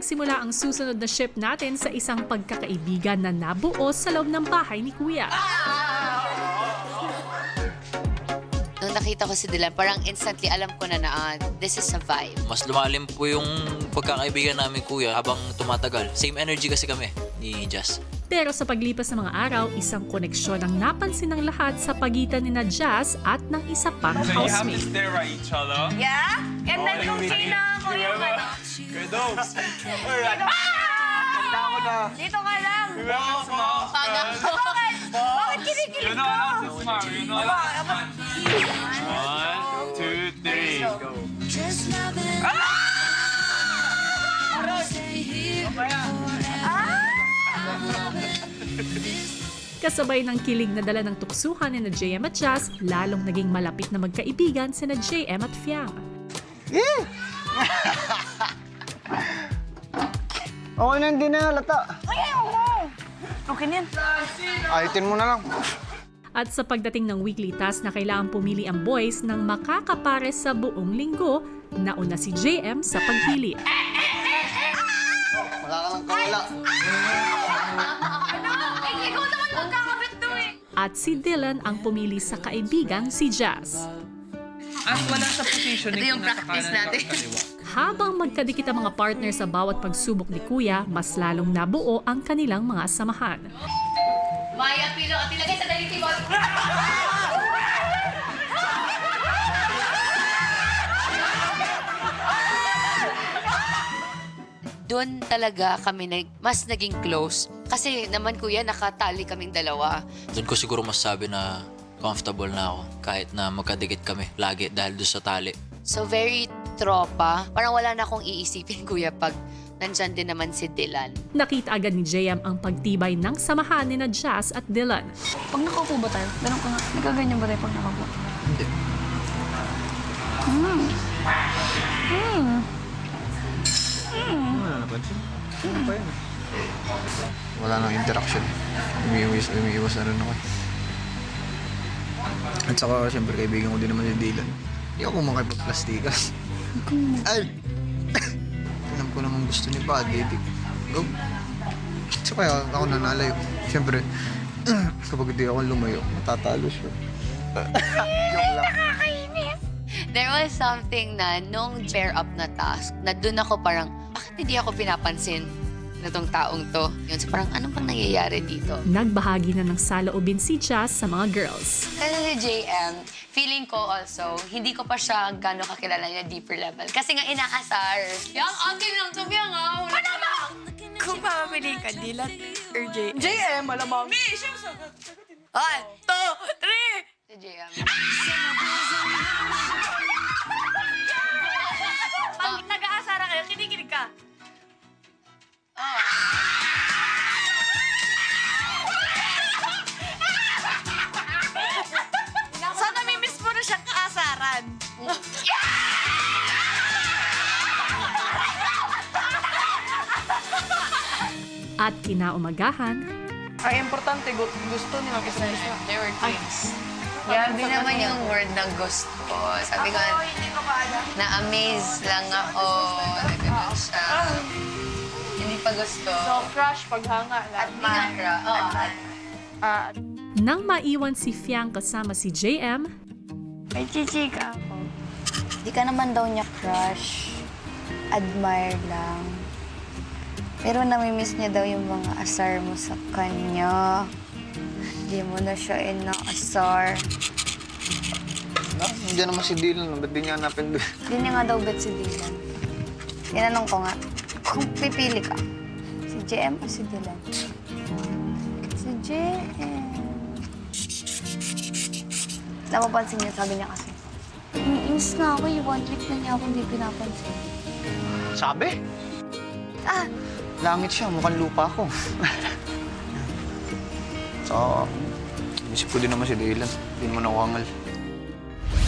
nagsimula ang susunod na ship natin sa isang pagkakaibigan na nabuo sa loob ng bahay ni Kuya. Nung nakita ko si Dylan, parang instantly alam ko na this is a vibe. Mas lumalim po yung pagkakaibigan namin, Kuya, habang tumatagal. Same energy kasi kami ni Jazz. Pero sa paglipas ng mga araw, isang koneksyon ang napansin ng lahat sa pagitan ni na Jazz at ng isa pang So you have to housemate. stare at each other. Yeah? And then kung sino ako yung ano. Dito ka lang. Bakit kinikilig You're ko? not allowed to smile. You're not allowed to smile. 1, 2, 3, go. Kasabay ng kilig na dala ng tuksuhan ni na JM at Jazz, lalong naging malapit na magkaibigan si na JM at Fiang. Okay na, hindi na halata. Okay na yan. Ayitin mo na lang. At sa pagdating ng weekly task na kailangan pumili ang boys ng makakapare sa buong linggo, nauna si JM sa pagpili. Makakalang kawala. Ikaw naman magkakabit to eh. At si Dylan ang pumili sa kaibigang si Jazz. At wala sa position. Ito yung practice natin. Habang magkadikit ang mga partner sa bawat pagsubok ni Kuya, mas lalong nabuo ang kanilang mga samahan. Maya, pilo at ilagay sa daliti mo. Doon talaga kami mas naging close. Kasi naman, Kuya, nakatali kaming dalawa. Doon ko siguro masasabi na comfortable na ako kahit na magkadikit kami lagi dahil doon sa tali. So very tropa. Parang wala na akong iisipin, Kuya, pag nandyan din naman si Dylan. Nakita agad ni JM ang pagtibay ng samahan ni na Jazz at Dylan. Pag nakaupo ba tayo? Ganun ka nga. Nagkaganyan ba tayo pag nakaupo? Hindi. Wala napansin. Ano pa yun? Wala nang interaction. Umiiwas na rin ako. At saka, siyempre, kaibigan ko din naman si Dylan. Hindi ako makipagplastikas. Ay! Alam ko naman gusto ni Buddy. Go. So kaya ako nanalayo. Siyempre, kapag hindi ako lumayo, matatalo siya. Joke lang. There was something na nung pair up na task, na doon ako parang, bakit hindi ako pinapansin na tong taong to? Yun, so parang, anong pang nangyayari dito? Nagbahagi na ng saloobin si Jazz sa mga girls. Kasi si JM, feeling ko also, hindi ko pa siya gano'ng kakilala niya deeper level. Kasi nga inaasar. Yang akin lang to, yang ah. Ano ba? Kung papapili ka, Dylan or JM, malamang. Me, siya sagot. 1, 2, 3! Si JM. Pag nag-aasara kayo, kinikilig ka. So, namimiss mo na siyang kaasaran. At kinaumagahan, Ay, importante, gusto niya mag-isa-isa. They were twins. Grabe naman yung word na gusto. Sabi ko, Hindi ko pa alam. na-amaze lang ako. Nagano'n siya. Hindi pa gusto. So, crush, paghanga lang. Admira. Oo. nang maiwan si Fiang kasama si JM, May chichika ako. Di ka naman daw niya crush. Admire lang. Pero namimiss niya daw yung mga asar mo sa kanya. Di mo na siya inaasar. Nandiyan naman si Dylan. Ba't di niya hanapin doon? Di niya nga daw bet si Dylan. Tinanong ko nga, kung pipili ka, si JM o si Dylan? Si JM. Napapansin niya, sabi niya kasi. Iinis na ako, yung 1 week na niya ako hindi pinapansin. Sabi? Ah, Langit siya, mukhang lupa ako. So, isip ko din naman si Dylan. Hindi mo nakangal.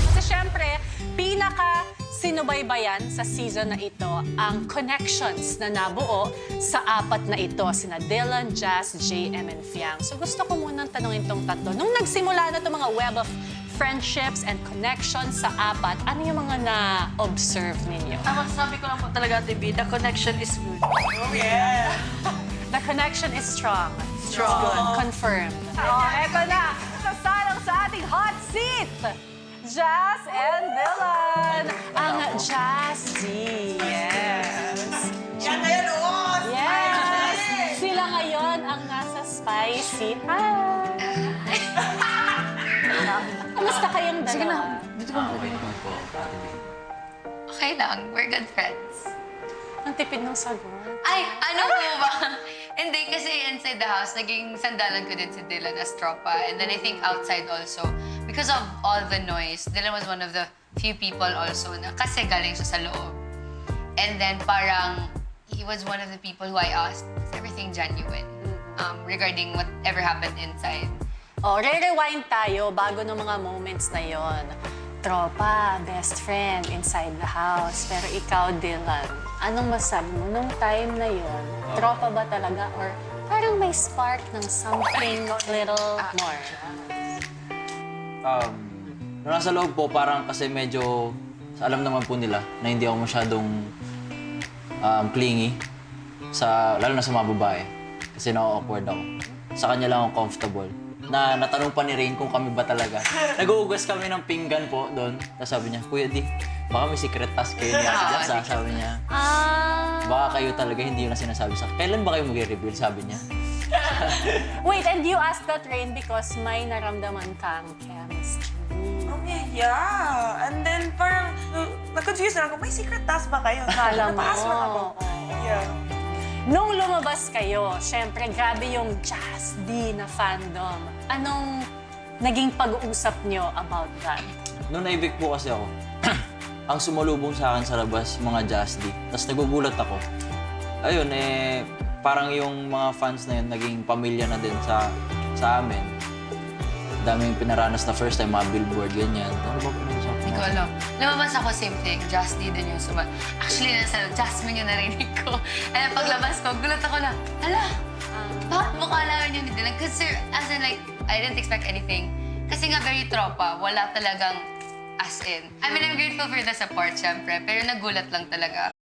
Kasi syempre, pinaka-sinubaybayan sa season na ito ang connections na nabuo sa apat na ito, sina Dylan, Jazz, JM, and Fiang. So gusto ko munang tanungin tong tatlo. Nung nagsimula na itong mga Web of friendships and connections sa apat, ano yung mga na-observe ninyo? Ang masasabi ko lang po talaga, TV, the connection is good. The connection is strong. Strong. Good. Confirmed. Oh, eto na. Sasalang sa ating hot seat. Jazz and Dylan. Ang Jazzy. Yes. Yan na yan, oo! Yes. Sila ngayon ang nasa spicy. Hi. Kamusta kayong dalawa? Okay naman po, Ate B. Okay lang, we're good friends. Ang tipid ng sagot. Ay, ano mo ba? Hindi, kasi inside the house, naging sandalan ko din si Dylan as tropa. And then I think outside also, because of all the noise, Dylan was one of the few people also na kasi galing siya sa loob. And then parang, he was one of the people who I asked, is everything genuine? Regarding whatever happened inside. Oh, re-rewind tayo bago ng mga moments na yon. Tropa, best friend, inside the house. Pero ikaw, Dylan, anong masabi mo nung time na yon? Tropa ba talaga? Or parang may spark ng something little more? Nung nasa loob po, parang kasi medyo, alam naman po nila na hindi ako masyadong clingy, lalo na sa mga babae. Kasi na-awkward ako. Sa kanya lang ako comfortable. Natanong pa ni Rain kung kami ba talaga. Nag-uugas kami ng pinggan po doon. Tapos sabi niya, Kuya D, baka may secret task kayo niya. Sabi niya, baka kayo talaga hindi yun na sinasabi sa kailan ba kayo mag-reveal? Sabi niya. Wait, and you asked that, Rain, because may naramdaman kang chemistry. Okay, yeah. And then parang, na-confuse na ako, may secret task ba kayo? Kala mo. Napaas man ako. Yeah. Nung lumabas kayo, syempre, grabe yung Jazz D na fandom. Anong naging pag-uusap nyo about that? Noong naibig po kasi ako, ang sumalubong sa akin sa labas, mga Jazz D. Tapos nagugulat ako. Ayun, parang yung mga fans na yun, naging pamilya na din sa amin. Daming pinaranas na first time, mga billboard, ganyan. Ano ba pinag-usapan? Hindi ko alam. Lumabas ako, same thing. Just D din yung Actually, nasa Jasmine yung narinig ko. And paglabas ko, gulat ako na, hala, bakit mukha namin yun ni Dylan? Kasi, as in like, I didn't expect anything. Kasi nga very tropa, wala talagang as in. I mean, I'm grateful for the support, syempre, pero nagulat lang talaga.